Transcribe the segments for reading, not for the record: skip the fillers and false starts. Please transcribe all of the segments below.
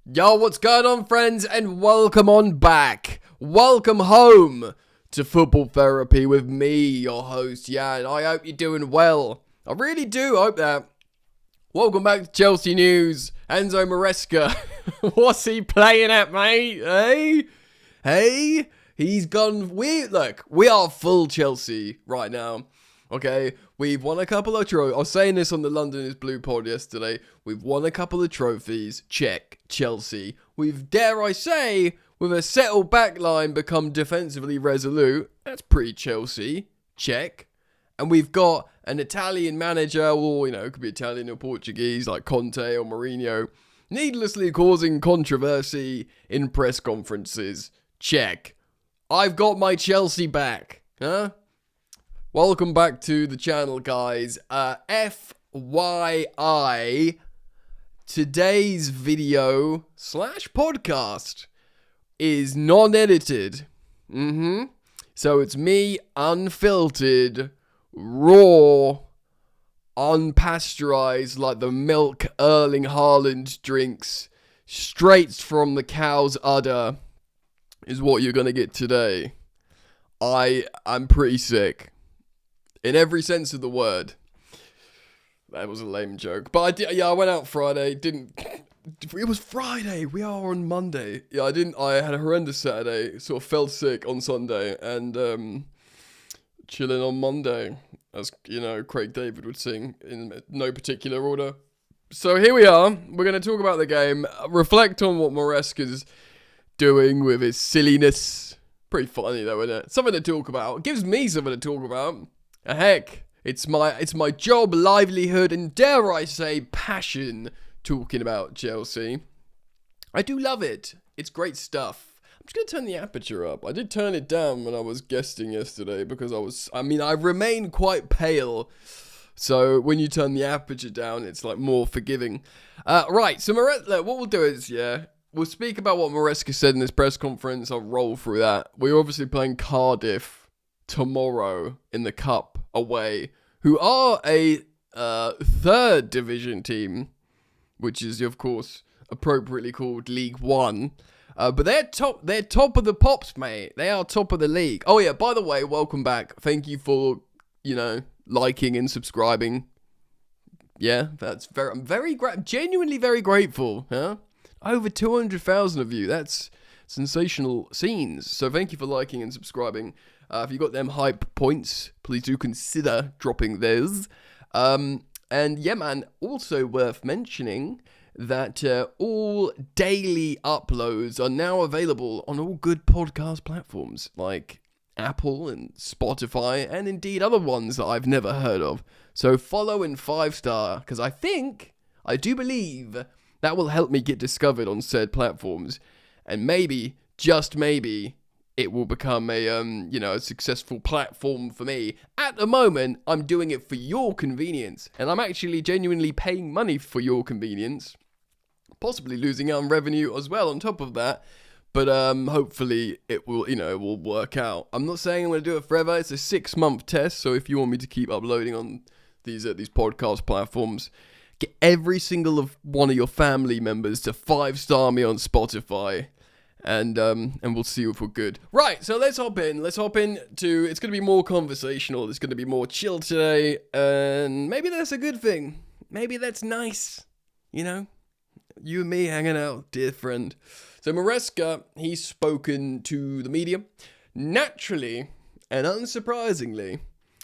Yo, what's going on, friends, and welcome on back. Welcome home to Football Therapy with me, your host, Jan. I hope you're doing well. I really do hope that. Welcome back to Chelsea News. Enzo Maresca. What's he playing at, mate? Hey? He's gone weird. Look, we are full Chelsea right now. Okay, we've won a couple of trophies. I was saying this on the London is Blue pod yesterday. We've won a couple of trophies. Check. Chelsea. We've, dare I say, with a settled backline, become defensively resolute. That's pretty Chelsea. Check. And we've got an Italian manager, or, it could be Italian or Portuguese, like Conte or Mourinho, needlessly causing controversy in press conferences. Check. I've got my Chelsea back. Huh? Welcome back to the channel, guys. FYI, today's video / podcast is non-edited. So it's me unfiltered, raw, unpasteurized, like the milk Erling Haaland drinks, straight from the cow's udder, is what you're gonna get today. I'm pretty sick. In every sense of the word. That was a lame joke. But I went out Friday. It was Friday. We are on Monday. I had a horrendous Saturday. Sort of fell sick on Sunday. And chilling on Monday. As, Craig David would sing in no particular order. So here we are. We're going to talk about the game. Reflect on what Maresca's doing with his silliness. Pretty funny though, isn't it? Something to talk about. It gives me something to talk about. Heck, it's my job, livelihood, and dare I say, passion talking about Chelsea. I do love it. It's great stuff. I'm just going to turn the aperture up. I did turn it down when I was guesting yesterday because I remain quite pale. So when you turn the aperture down, it's like more forgiving. Right, so what we'll do is, we'll speak about what Maresca said in this press conference. I'll roll through that. We're obviously playing Cardiff tomorrow in the Cup away, who are a third division team, which is of course appropriately called League One. But they're top of the pops, mate. They are top of the league. Oh yeah, by the way, welcome back. Thank you for liking and subscribing. Yeah, I'm genuinely very grateful. Huh? Over 200,000 of you. That's sensational scenes. So thank you for liking and subscribing. If you got them hype points, please do consider dropping those. And yeah, man, also worth mentioning that all daily uploads are now available on all good podcast platforms like Apple and Spotify, and indeed other ones that I've never heard of. So follow and 5-star, because I do believe that will help me get discovered on said platforms, and maybe, just maybe, it will become a successful platform for me. At the moment, I'm doing it for your convenience, and I'm actually genuinely paying money for your convenience, possibly losing out on revenue as well on top of that. But hopefully it will work out. I'm not saying I'm going to do it forever. It's a 6-month test, so if you want me to keep uploading on these podcast platforms, get every single one of your family members to 5-star me on Spotify. And we'll see if we're good. Right, so let's hop in. It's going to be more conversational. It's going to be more chill today. And maybe that's a good thing. Maybe that's nice. You and me hanging out, dear friend. So Maresca, he's spoken to the media. Naturally, and unsurprisingly,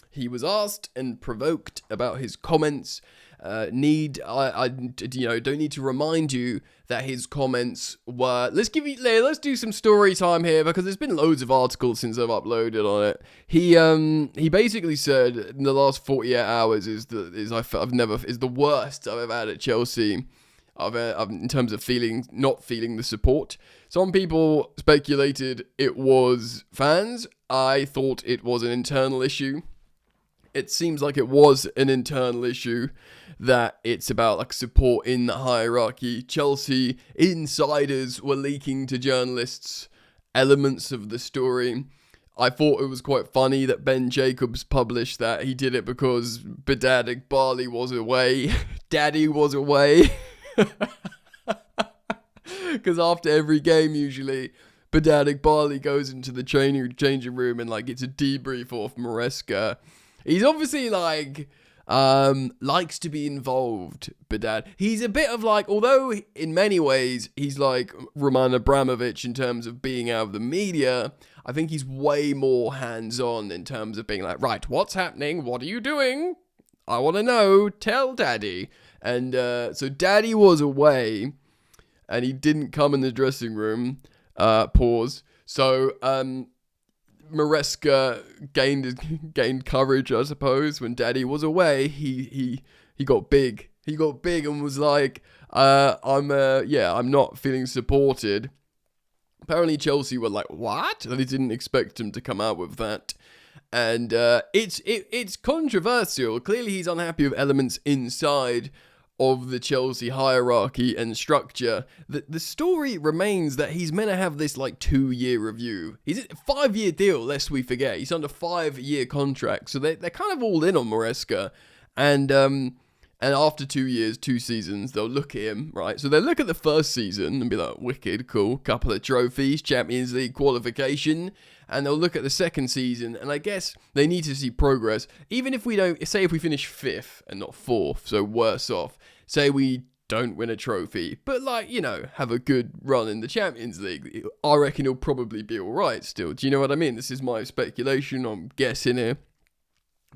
he was asked and provoked about his comments. I don't need to remind you that his comments were, let's do some story time here, because there's been loads of articles since I've uploaded on it. He basically said in the last 48 hours is the worst I've ever had at Chelsea. In terms of not feeling the support. Some people speculated it was fans. I thought it was an internal issue. It seems like it was an internal issue, that it's about support in the hierarchy. Chelsea insiders were leaking to journalists elements of the story. I thought it was quite funny that Ben Jacobs published that he did it because Bedadig Barley was away. Daddy was away. Because after every game, usually, Bedadik Barley goes into the changing room and like gets a debrief off Maresca. He's obviously like likes to be involved, Bedad. He's a bit of like, although in many ways he's like Roman Abramovich in terms of being out of the media, I think he's way more hands-on in terms of being like, right, what's happening? What are you doing? I want to know. Tell Daddy. And so Daddy was away, and he didn't come in the dressing room. Pause. So Maresca gained courage, I suppose. When Daddy was away, he got big. He got big and was like, I'm not feeling supported. Apparently Chelsea were like, what? They didn't expect him to come out with that. And it's controversial. Clearly he's unhappy with elements inside of the Chelsea hierarchy and structure. The story remains that he's meant to have this like 2-year review. He's a 5-year deal, lest we forget. He's under 5-year contract. So they're kind of all in on Maresca. And after 2 years, 2 seasons, they'll look at him, right? So they'll look at the first season and be like, wicked, cool, couple of trophies, Champions League qualification. And they'll look at the second season, and I guess they need to see progress. Even if we don't, say if we finish 5th and not 4th, so worse off. Say we don't win a trophy, but like, you know, have a good run in the Champions League. I reckon he'll probably be alright still. Do you know what I mean? This is my speculation, I'm guessing here.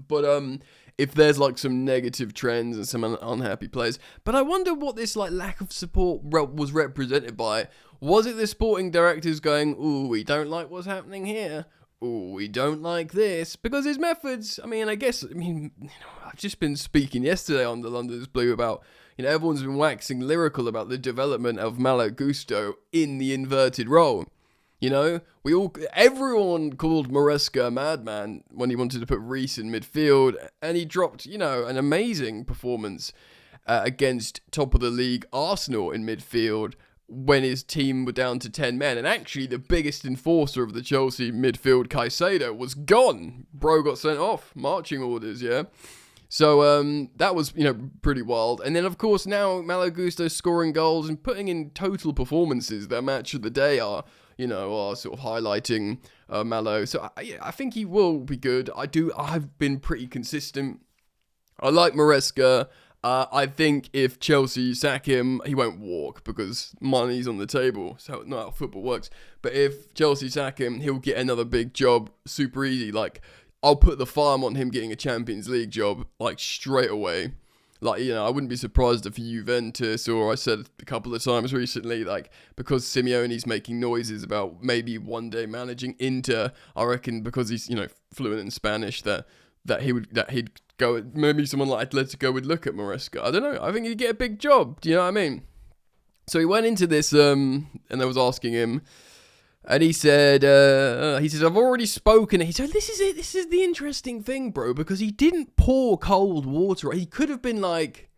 But, if there's like some negative trends and some unhappy players. But I wonder what this like lack of support was represented by. Was it the sporting directors going, ooh, we don't like what's happening here. Ooh, we don't like this. Because his methods, I've just been speaking yesterday on the London's Blue about, everyone's been waxing lyrical about the development of Malo Gusto in the inverted role. Everyone called Maresca a madman when he wanted to put Reece in midfield, and he dropped, an amazing performance against top of the league Arsenal in midfield when his team were down to 10 men. And actually, the biggest enforcer of the Chelsea midfield, Caicedo, was gone. Bro got sent off, marching orders, yeah. So that was, pretty wild. And then, of course, now Malo Gusto scoring goals and putting in total performances that match of the day are sort of highlighting Malo. So I think he will be good. I've been pretty consistent. I like Maresca. I think if Chelsea sack him, he won't walk because money's on the table. So not how football works. But if Chelsea sack him, he'll get another big job super easy. Like, I'll put the farm on him getting a Champions League job, like, straight away. Like, I wouldn't be surprised if Juventus, or I said a couple of times recently, like, because Simeone's making noises about maybe one day managing Inter, I reckon because he's, fluent in Spanish, that he'd go, maybe someone like Atletico would look at Maresca. I don't know. I think he'd get a big job. Do you know what I mean? So he went into this, and I was asking him, and he said, I've already spoken. He said, this is it. This is the interesting thing, bro, because he didn't pour cold water. He could have been like,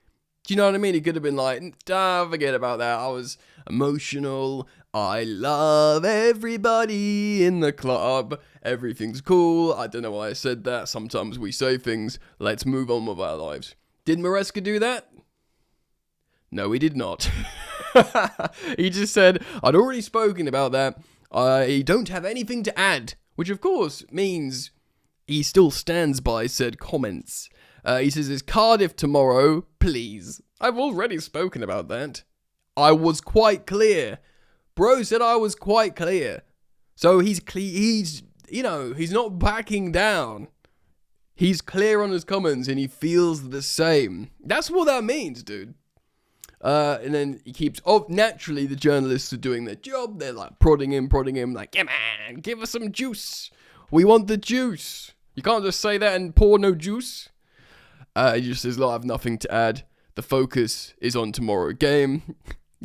do you know what I mean? He could have been like, forget about that. I was emotional. I love everybody in the club. Everything's cool. I don't know why I said that. Sometimes we say things. Let's move on with our lives. Did Maresca do that? No, he did not. He just said, I'd already spoken about that. I don't have anything to add, which of course means he still stands by said comments. He says, it's Cardiff tomorrow, please. I've already spoken about that. I was quite clear. Bro said I was quite clear. So he's not backing down. He's clear on his comments and he feels the same. That's what that means, dude. And then he keeps, naturally the journalists are doing their job. They're like prodding him, like, yeah man, give us some juice. We want the juice. You can't just say that and pour no juice. He just says, look, I have nothing to add. The focus is on tomorrow game.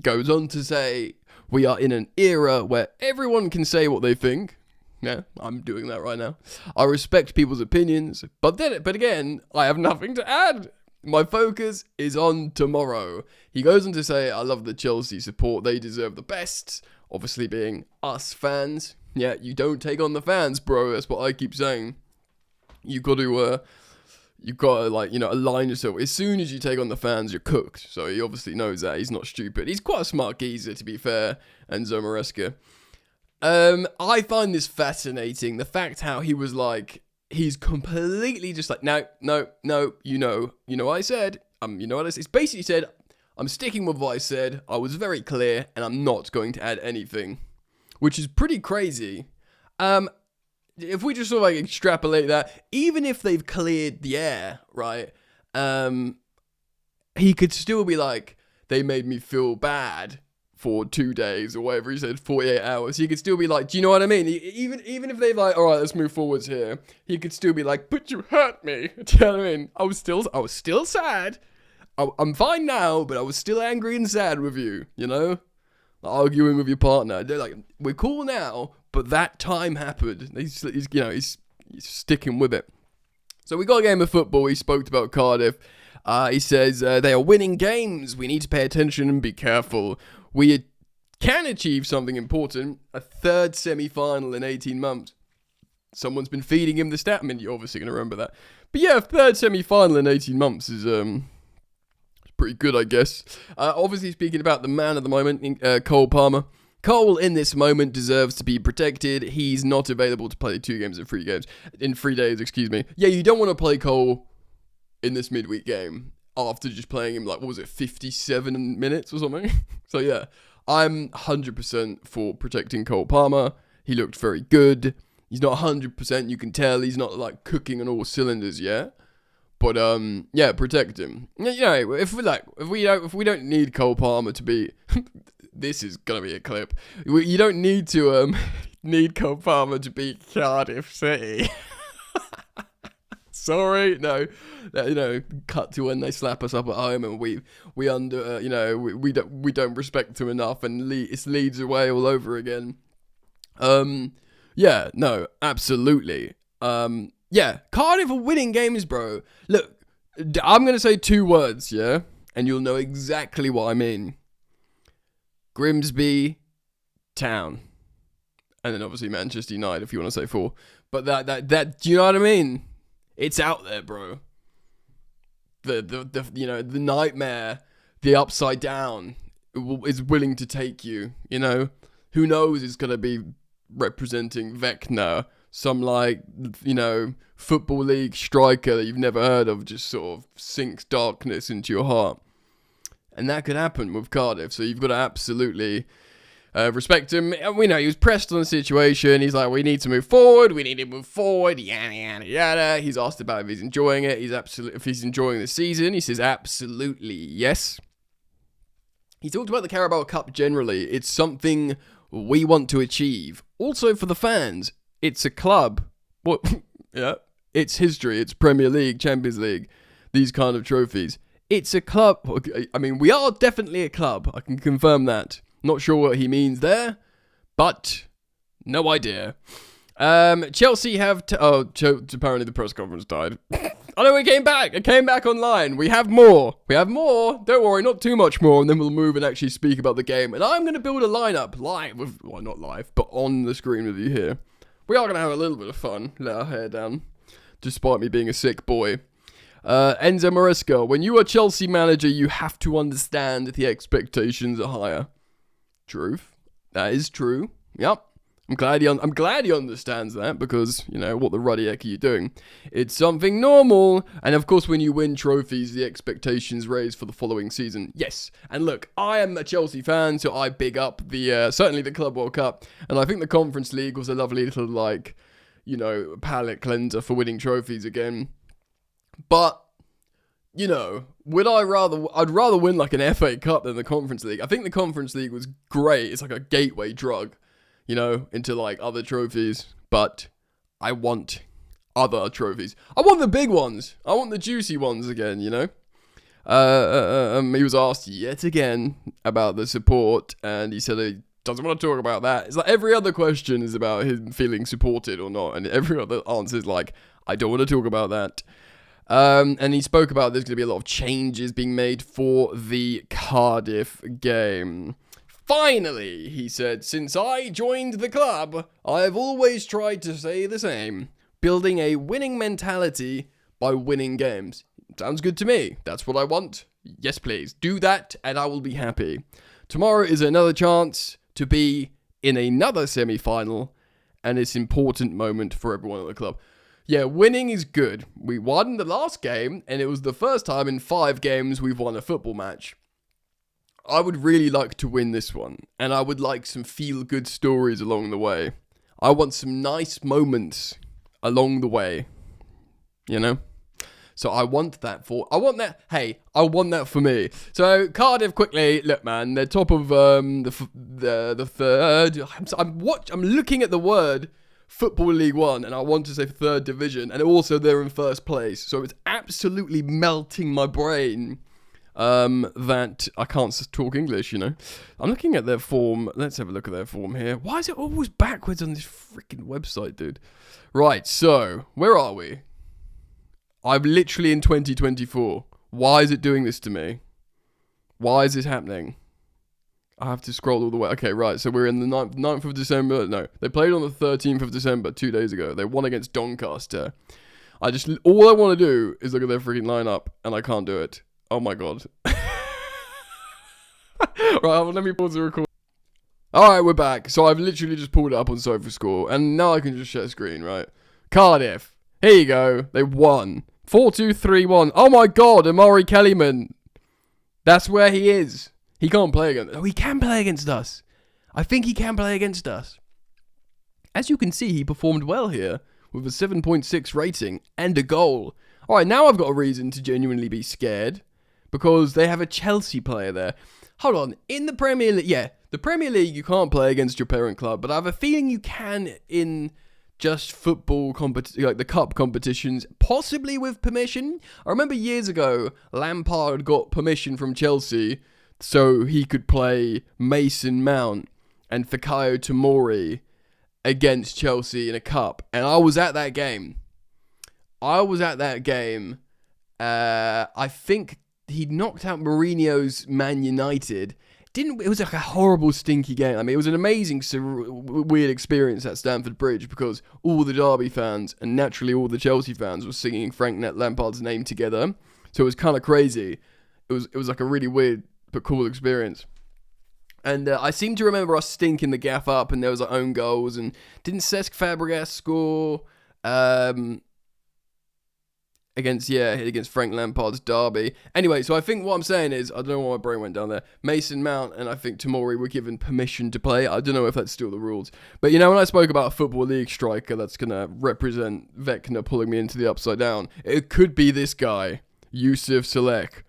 Goes on to say, we are in an era where everyone can say what they think. Yeah, I'm doing that right now. I respect people's opinions, but again, I have nothing to add. My focus is on tomorrow. He goes on to say, I love the Chelsea support. They deserve the best. Obviously being us fans. Yeah, you don't take on the fans, bro. That's what I keep saying. You got to you've got to, like, align yourself. As soon as you take on the fans, you're cooked. So he obviously knows that. He's not stupid. He's quite a smart geezer, to be fair, Enzo Maresca. I find this fascinating. The fact how he was like, he's completely just like, no, you know what I said. You know what I said. It's basically said, I'm sticking with what I said. I was very clear, and I'm not going to add anything, which is pretty crazy. If we just sort of like extrapolate that, even if they've cleared the air, right? He could still be like, they made me feel bad for 2 days or whatever he said, 48 hours. He could still be like, do you know what I mean? Even if they've like, all right, let's move forwards here. He could still be like, but you hurt me. Do you know what I mean? I was still sad. I'm fine now, but I was still angry and sad with you. Arguing with your partner. They're like, we're cool now, but that time happened. He's sticking with it. So we got a game of football. He spoke about Cardiff. He says they are winning games. We need to pay attention and be careful. We can achieve something important. A third semi-final in 18 months. Someone's been feeding him the stat. I mean, you're obviously going to remember that. But yeah, a third semi-final in 18 months is pretty good, I guess. Obviously speaking about the man at the moment, Cole Palmer. Cole, in this moment, deserves to be protected. He's not available to play 2 games in 3 days, excuse me. Yeah, you don't want to play Cole in this midweek game after just playing him, like, what was it, 57 minutes or something? So yeah, I'm 100% for protecting Cole Palmer. He looked very good. He's not 100%, you can tell he's not, like, cooking on all cylinders yet. But yeah, protect him. If we don't need Cole Palmer to be, this is gonna be a clip. You don't need to need Cole Palmer to beat Cardiff City. Sorry, no, cut to when they slap us up at home and we don't respect them enough and it's Leeds away all over again. Yeah, no, absolutely. Yeah, Cardiff are winning games, bro. Look, I'm going to say 2 words, yeah? And you'll know exactly what I mean. Grimsby Town. And then obviously Manchester United, if you want to say 4. But that do you know what I mean? It's out there, bro. The nightmare, the upside down is willing to take you, Who knows it's going to be representing Vecna, some Football League striker that you've never heard of just sort of sinks darkness into your heart. And that could happen with Cardiff, so you've got to absolutely respect him. And we know he was pressed on the situation. He's like, we need to move forward, yada, yada, yada. He's asked about if he's enjoying it. If he's enjoying the season. He says absolutely yes. He talked about the Carabao Cup generally. It's something we want to achieve. Also for the fans. It's a club. Yeah, it's history. It's Premier League, Champions League, these kind of trophies. It's a club. I mean, we are definitely a club. I can confirm that. Not sure what he means there, but no idea. Chelsea have... apparently the press conference died. Oh no, we came back. I came back online. We have more. Don't worry, not too much more. And then we'll move and actually speak about the game. And I'm going to build a lineup live. Well, not live, but on the screen with you here. We are going to have a little bit of fun. Let our hair down. Despite me being a sick boy. Enzo Maresca. When you are Chelsea manager, you have to understand that the expectations are higher. Truth. That is true. Yep. I'm glad he understands that because, what the ruddy heck are you doing? It's something normal. And of course, when you win trophies, the expectations raise for the following season. Yes. And look, I am a Chelsea fan, so I big up certainly the Club World Cup. And I think the Conference League was a lovely little, palate cleanser for winning trophies again. But, I'd rather win like an FA Cup than the Conference League. I think the Conference League was great. It's like a gateway drug. Into other trophies, but I want other trophies. I want the big ones. I want the juicy ones again, He was asked yet again about the support, and he said he doesn't want to talk about that. It's like every other question is about him feeling supported or not, and every other answer is like, I don't want to talk about that. And he spoke about there's going to be a lot of changes being made for the Cardiff game. Finally, he said, since I joined the club, I have always tried to say the same. Building a winning mentality by winning games. Sounds good to me. That's what I want. Yes, please. Do that, and I will be happy. Tomorrow is another chance to be in another semi-final, and it's an important moment for everyone at the club. Yeah, winning is good. We won the last game, and it was the first time in 5 games we've won a football match. I would really like to win this one, and I would like some feel-good stories along the way. I want some nice moments along the way, you know? So I want that for me. So Cardiff, quickly, look, man, they're top of the third. I'm looking at the word Football League One, and I want to say third division, and also they're in first place. So it's absolutely melting my brain that I can't talk English. You know, I'm looking at their form. Let's have a look at their form here. Why is it always backwards on this freaking website, dude? Right. So where are we? I'm literally in 2024. Why is it doing this to me? Why is this happening? I have to scroll all the way. Okay, right. So we're in the 9th of December. No, they played on the 13th of December, 2 days ago. They won against Doncaster. All I want to do is look at their freaking lineup, and I can't do it. Oh my god. Right, let me pause the record. Alright, we're back. So I've literally just pulled it up on SofaScore, and now I can just share screen, right? Cardiff. Here you go. They won. 4-2-3-1. Oh my god, Amari Kellyman. That's where he is. He can't play against... Oh, he can play against us. I think he can play against us. As you can see, he performed well here with a 7.6 rating and a goal. Alright, now I've got a reason to genuinely be scared because they have a Chelsea player there. Hold on. In the Premier League... Yeah, the Premier League, you can't play against your parent club, but I have a feeling you can in... just football, like the cup competitions, possibly with permission. I remember years ago, Lampard got permission from Chelsea so he could play Mason Mount and Fikayo Tomori against Chelsea in a cup. And I was at that game. I think he knocked out Mourinho's Man United. It was like a horrible, stinky game. I mean, it was an amazing, weird experience at Stamford Bridge because all the Derby fans and naturally all the Chelsea fans were singing Frank Lampard's name together. So it was kind of crazy. It was like a really weird but cool experience. And I seem to remember us stinking the gaff up, and there was our own goals. And didn't Cesc Fabregas score? Against Frank Lampard's Derby. Anyway, so I think what I'm saying is, I don't know why my brain went down there. Mason Mount and I think Tomori were given permission to play. I don't know if that's still the rules. But you know, when I spoke about a Football League striker that's going to represent Vecna pulling me into the upside down, it could be this guy, Yusuf Salek,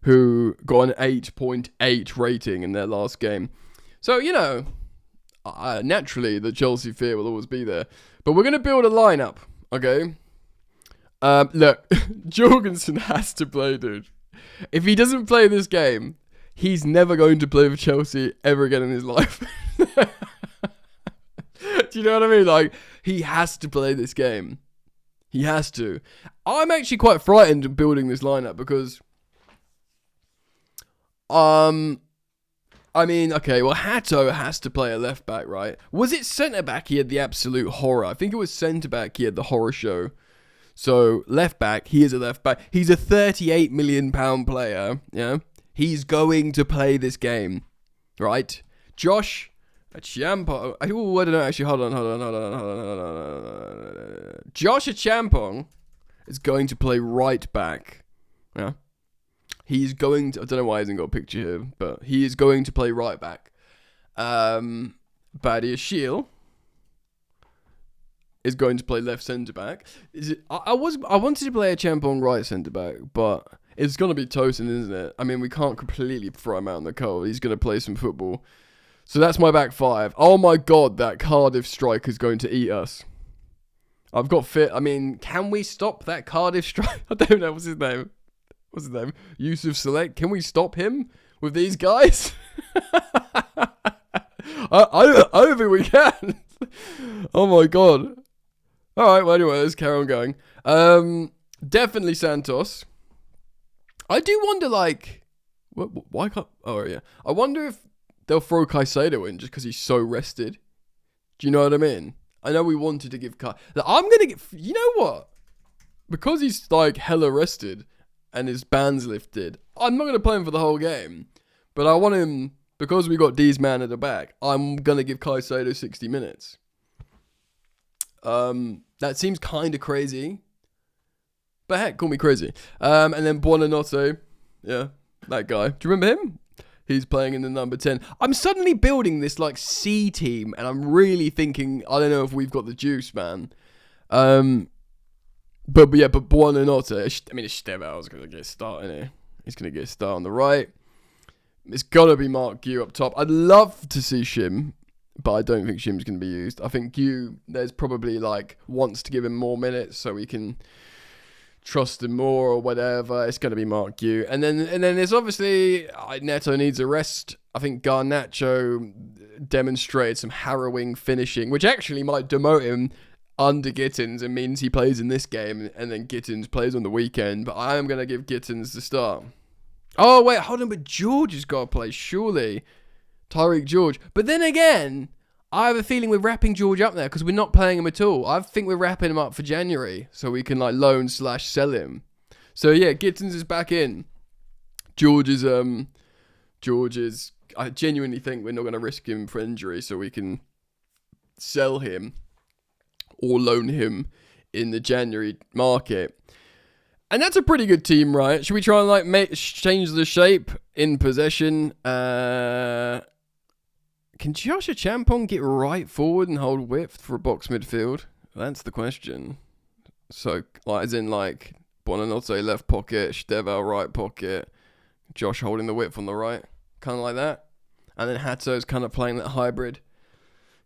who got an 8.8 rating in their last game. So, you know, naturally the Chelsea fear will always be there. But we're going to build a lineup, okay? Look, Jorgensen has to play, dude. If he doesn't play this game, he's never going to play for Chelsea ever again in his life. Do you know what I mean? Like, he has to play this game. He has to. I'm actually quite frightened of building this lineup because... I mean, okay, well, Hato has to play a left back, right? Was it centre back he had the absolute horror? I think it was centre back he had the horror show. So, left back, he is a left back. He's a £38 million player, yeah? He's going to play this game, right? Josh Achampong. Oh, I don't know, actually, hold on. Josh Achampong is going to play right back, yeah? He's going to, I don't know why he hasn't got a picture here, but he is going to play right back. Badia Shiel is going to play left centre back. I wanted to play a Champong right centre back, but it's going to be Tosin, isn't it? I mean, we can't completely throw him out in the cold. He's going to play some football. So that's my back five. Oh my god, that Cardiff striker is going to eat us. I've got fit. I mean, can we stop that Cardiff striker? I don't know. What's his name? Yusuf Salek. Can we stop him with these guys? I don't think we can. Oh my god. Alright, well anyway, let's carry on going. Definitely Santos. I do wonder, like... Why can't... Oh, yeah. I wonder if they'll throw Caicedo in just because he's so rested. Do you know what I mean? I know we wanted to give I'm going to get... You know what? because he's like hella rested and his band's lifted, I'm not going to play him for the whole game. But I want him, because we got D's man at the back, I'm going to give Caicedo 60 minutes. That seems kind of crazy. But heck, call me crazy. And then Buonanotte. Yeah, that guy. Do you remember him? He's playing in the number 10. I'm suddenly building this like C team, and I'm really thinking, I don't know if we've got the juice, man. But Buonanotte. I mean, Estevao's going to get a start, isn't he? He's going to get a start on the right. It's got to be Mark Gu up top. I'd love to see Shim, but I don't think Shim's going to be used. I think Gu, there's probably like wants to give him more minutes so we can trust him more or whatever. It's going to be Mark Gu. And then there's obviously Neto needs a rest. I think Garnacho demonstrated some harrowing finishing, which actually might demote him under Gittins. It means he plays in this game and then Gittins plays on the weekend. But I am going to give Gittins the start. Oh, wait, hold on, but George has got to play, surely. Tyreek George. But then again, I have a feeling we're wrapping George up there because we're not playing him at all. I think we're wrapping him up for January so we can like loan/sell him. So yeah, Gittins is back in. George is, I genuinely think we're not going to risk him for injury so we can sell him or loan him in the January market. And that's a pretty good team, right? Should we try and like change the shape in possession? Can Josh Champong get right forward and hold width for a box midfield? That's the question. So, like, as in like Buonanotte left pocket, Estevao right pocket, Josh holding the width on the right, kind of like that. And then Hatto's kind of playing that hybrid,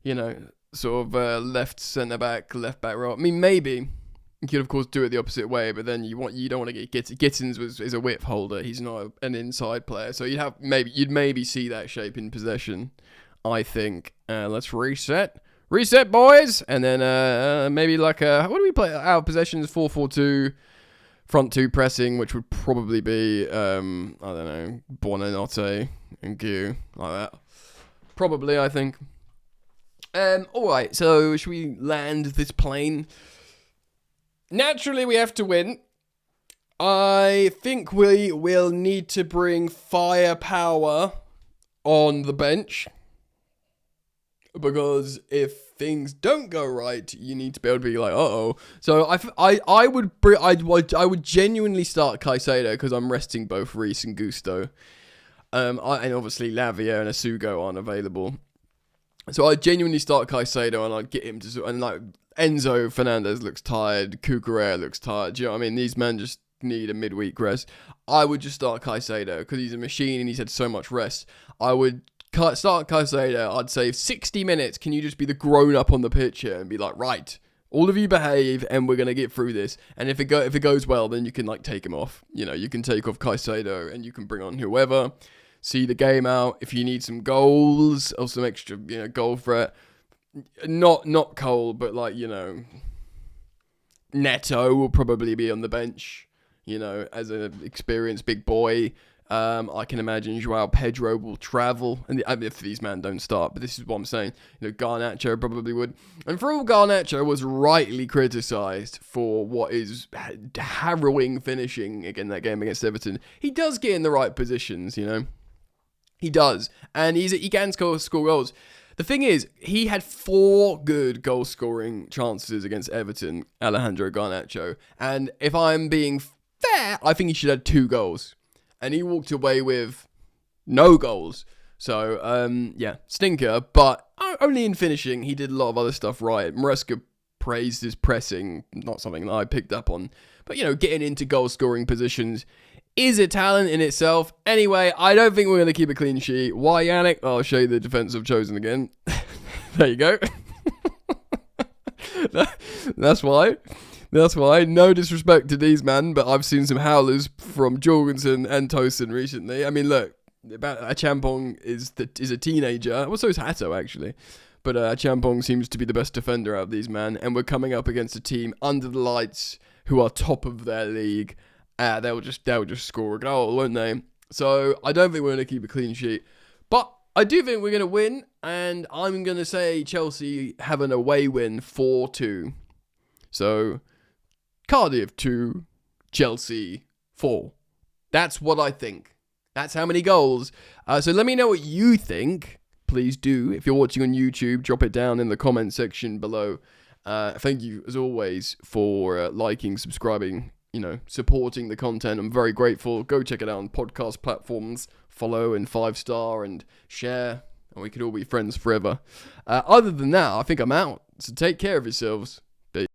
you know, sort of left centre back, left back row. I mean, maybe. You could, of course, do it the opposite way, but then you don't want to get Gittins is a width holder. He's not an inside player, so you'd maybe see that shape in possession. I think. Let's reset, boys, and then maybe like what do we play? Our possessions 4-4-2, front two pressing, which would probably be I don't know, Buonanotte and Gu like that. Probably, I think. All right. So should we land this plane? Naturally, we have to win. I think we will need to bring firepower on the bench. Because if things don't go right, you need to be able to be like, uh-oh. So I would genuinely start Caicedo because I'm resting both Reece and Gusto. And obviously Lavia and Asugo aren't available. So I genuinely start Caicedo and I'd get him to, and like Enzo Fernandez looks tired, Cucurella looks tired. Do you know what I mean? These men just need a midweek rest. I would just start Caicedo because he's a machine and he's had so much rest. I would start Caicedo. I'd say 60 minutes. Can you just be the grown up on the pitch here and be like, right, all of you behave and we're gonna get through this. And if it goes well, then you can like take him off. You know, you can take off Caicedo and you can bring on whoever. See the game out. If you need some goals or some extra, you know, goal threat, not Cole, but like, you know, Neto will probably be on the bench, you know, as an experienced big boy. I can imagine Joao Pedro will travel, and if these men don't start, but this is what I'm saying. You know, Garnacho probably would. And for all Garnacho was rightly criticised for what is harrowing finishing again that game against Everton, he does get in the right positions, you know. He does, and he can score goals. The thing is, he had 4 good goal-scoring chances against Everton, Alejandro Garnacho, and if I'm being fair, I think he should have 2 goals, and he walked away with no goals. So, yeah, stinker, but only in finishing. He did a lot of other stuff right. Maresca praised his pressing, not something that I picked up on, but, you know, getting into goal-scoring positions is a talent in itself. Anyway, I don't think we're going to keep a clean sheet. Why, Yannick? I'll show you the defense I've chosen again. There you go. That's why. No disrespect to these men, but I've seen some howlers from Jorgensen and Tosin recently. I mean, look, Champong is a teenager. Well, so is Hato, actually. But Champong seems to be the best defender out of these men, and we're coming up against a team under the lights who are top of their league. They'll just score a goal, won't they? So I don't think we're going to keep a clean sheet. But I do think we're going to win. And I'm going to say Chelsea have an away win 4-2. So Cardiff 2, Chelsea 4. That's what I think. That's how many goals. So let me know what you think. Please do. If you're watching on YouTube, drop it down in the comment section below. Thank you, as always, for liking, subscribing, supporting the content. I'm very grateful. Go check it out on podcast platforms. Follow and 5-star and share. And we could all be friends forever. Other than that, I think I'm out. So take care of yourselves.